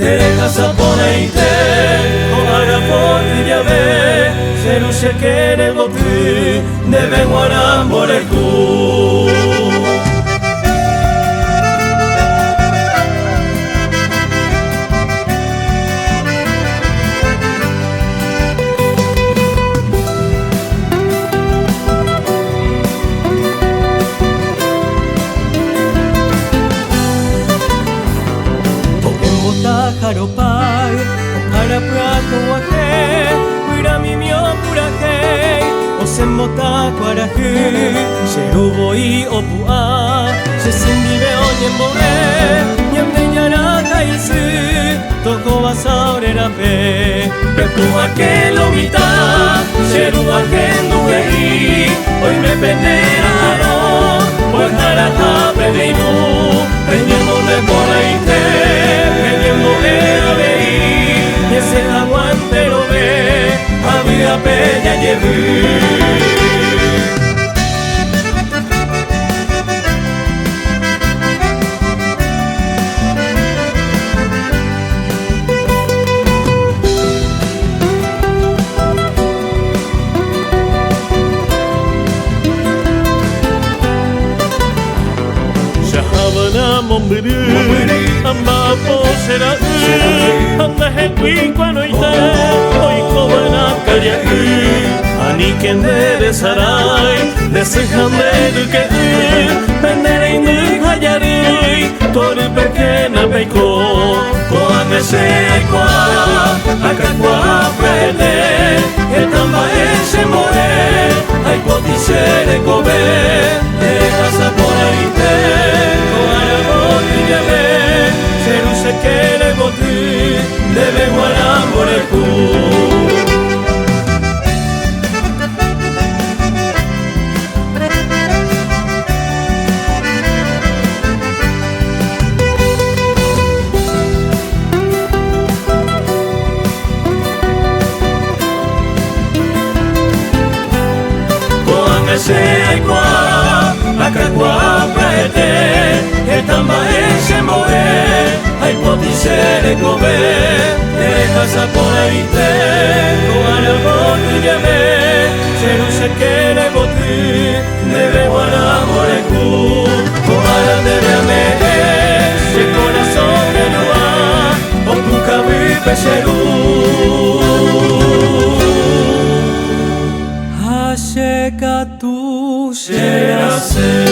Teresa poneite Kohara poti yabe Seru shekere gotu Debe guaran boreku Haropai, Ohara prato wahe, Uira mimio purahe, Osemota kwarahu, Sheruboi opua, Shesindibe onyembore, Nyamde nyara kaisu, Toko wa saurera pe, Pekua ke lomita, Sheruwa ke nuei, Hoy me penera aro, Ohara hape deinu, Peñemo de poneite, ese aguante lo ve, a vida bella llevé. Shahabana Mombiri, Amba Posera, Anda Hekwi Kwanoite, Oikobana Karyaku, Aniken de Sarai, Desejande Duke, Pendere Indu Hayari, Tori Pekena Peiko, Koane Sekwa, Akakwa Pele, Etamba Ese More, Aikoti Sere Kobe, Ehasa Ponaite, Seru shekere gotu Debe guaran boreku Koan esekwa Akakwa praete Etamba ese moe Ai poti sere kobe Teresa poneite Kohara poti yabe Seru shekere gotu Debe guaran boreku Kohara debe ame Se corazón que no va Okuka vive seru Hashekatu Sherase